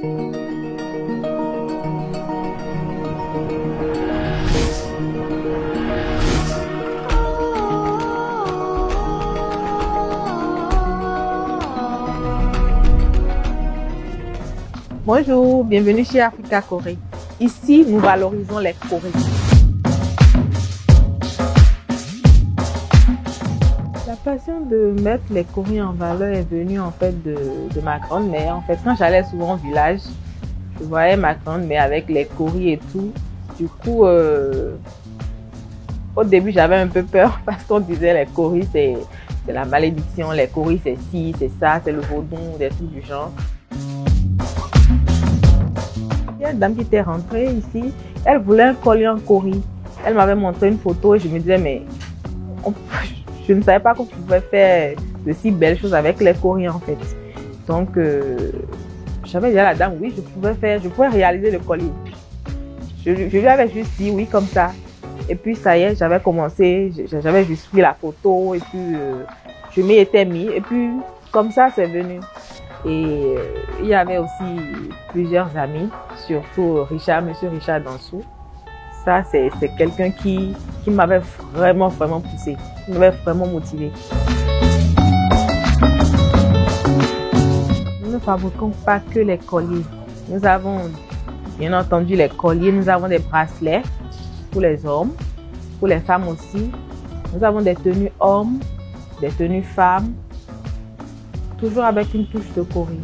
Bonjour, bienvenue chez Africa Corée. Ici, nous valorisons les Corées. La passion de mettre les Corées en valeur est venue en fait de ma grand-mère. En fait, quand j'allais souvent au village, je voyais ma grand-mère avec les Corées et tout. Du coup, au début, j'avais un peu peur parce qu'on disait les Corées, c'est la malédiction. Les Corées, c'est ci, c'est ça, c'est le vaudou, des trucs du genre. Il y a une dame qui était rentrée ici, elle voulait un collier en Corée. Elle m'avait montré une photo et je me disais, mais je ne savais pas qu'on pouvait faire de si belles choses avec les Corées en fait. Donc, j'avais dit à la dame, oui, je pouvais réaliser le collier. Je lui avais juste dit oui comme ça. Et puis ça y est, j'avais commencé, j'avais juste pris la photo et puis je m'y étais mis. Et puis comme ça, c'est venu. Et il y avait aussi plusieurs amis, surtout Richard, monsieur Richard Dansou. Ça, c'est quelqu'un qui m'avait vraiment poussé, qui m'avait vraiment motivé. Nous ne fabriquons pas que les colliers. Nous avons, bien entendu, les colliers. Nous avons des bracelets pour les hommes, pour les femmes aussi. Nous avons des tenues hommes, des tenues femmes. Toujours avec une touche de Corée.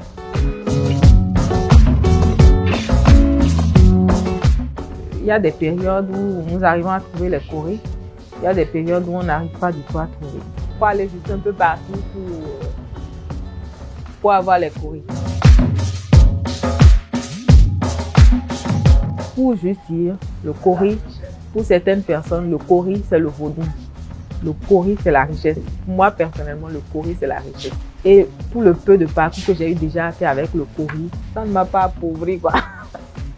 Il y a des périodes où nous arrivons à trouver les Corées. Il y a des périodes où on n'arrive pas du tout à trouver. Il faut aller juste un peu partout pour avoir les Corées. Pour juste dire, le Corée, pour certaines personnes, le Corée c'est le vaudou. Le Corée c'est la richesse. Pour moi personnellement, le Corée c'est la richesse. Et pour le peu de parcours que j'ai eu déjà fait avec le Corée, ça ne m'a pas appauvri quoi.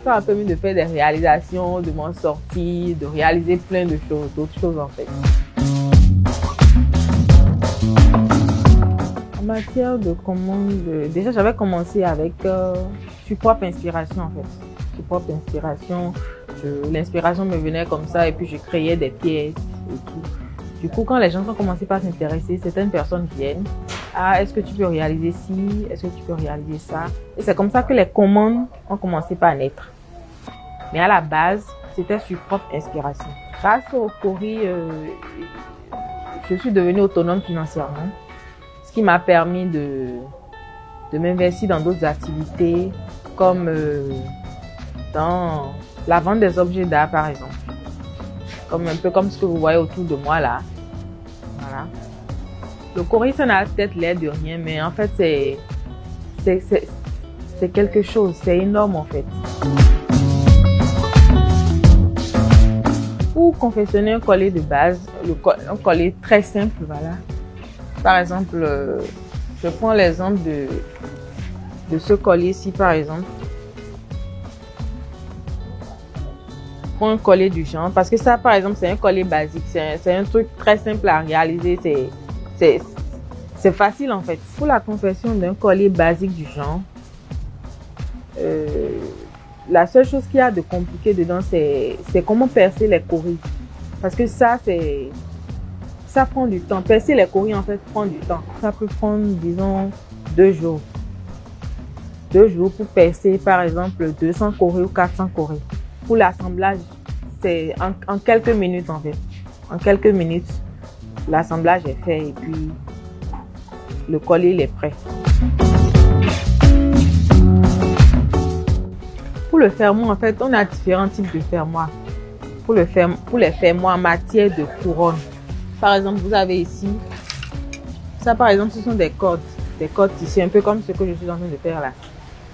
Ça m'a permis de faire des réalisations, de m'en sortir, de réaliser plein de choses, d'autres choses en fait. En matière de commande, déjà j'avais commencé avec sur propre inspiration en fait. Sur propre inspiration, l'inspiration me venait comme ça et puis je créais des pièces et tout. Du coup, quand les gens ont commencé par s'intéresser, certaines personnes viennent. Ah, est-ce que tu peux réaliser ci? Est-ce que tu peux réaliser ça? Et c'est comme ça que les commandes ont commencé par naître. Mais à la base, c'était sur propre inspiration. Grâce au Corée, je suis devenue autonome financièrement, ce qui m'a permis de m'investir dans d'autres activités, comme dans la vente des objets d'art, par exemple. Un peu comme ce que vous voyez autour de moi là. Voilà. Le Corée, ça n'a peut-être l'air de rien, mais en fait, c'est quelque chose, c'est énorme en fait. Pour confectionner un collier de base, un collier très simple, voilà. Par exemple, je prends l'exemple de ce collier-ci, par exemple. Pour un collier du genre, parce que ça, par exemple, c'est un collier basique, c'est un truc très simple à réaliser, c'est facile en fait. Pour la confection d'un collier basique du genre, la seule chose qu'il y a de compliqué dedans, c'est comment percer les Corées. Parce que ça prend du temps. Percer les Corées, en fait, prend du temps. Ça peut prendre, disons, 2 jours. 2 jours pour percer, par exemple, 200 Corées ou 400 Corées. Pour l'assemblage, c'est en quelques minutes, en fait. En quelques minutes, l'assemblage est fait et puis le collier il est prêt. Pour le fermoir, en fait, on a différents types de fermoirs. Pour les fermoirs en matière de couronne. Par exemple, vous avez ici, ça par exemple, ce sont des cordes tissées, un peu comme ce que je suis en train de faire là.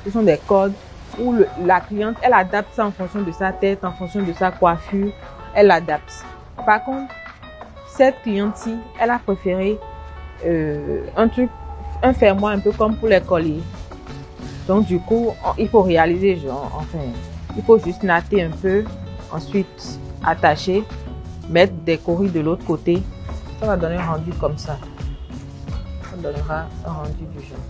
Ce sont des cordes où la cliente, elle adapte ça en fonction de sa tête, en fonction de sa coiffure, elle adapte. Par contre, cette cliente-ci, elle a préféré un fermoir un peu comme pour les colliers. Donc du coup, il faut réaliser il faut juste natter un peu, ensuite attacher, mettre des Corées de l'autre côté. Ça va donner un rendu comme ça. Ça donnera un rendu du genre.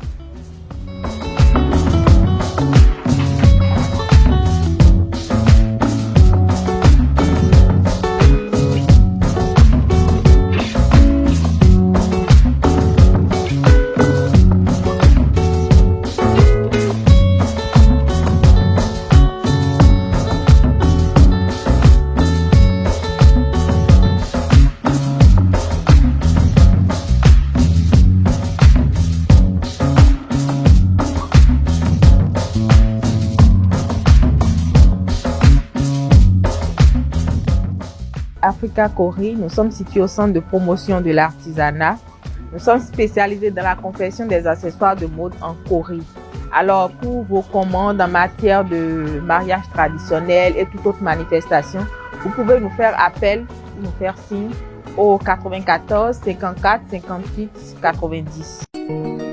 Africa Cori. Nous sommes situés au centre de promotion de l'artisanat. Nous sommes spécialisés dans la confection des accessoires de mode en Corée. Alors, pour vos commandes en matière de mariage traditionnel et toute autre manifestation, vous pouvez nous faire appel, nous faire signe au 94 54 58 90.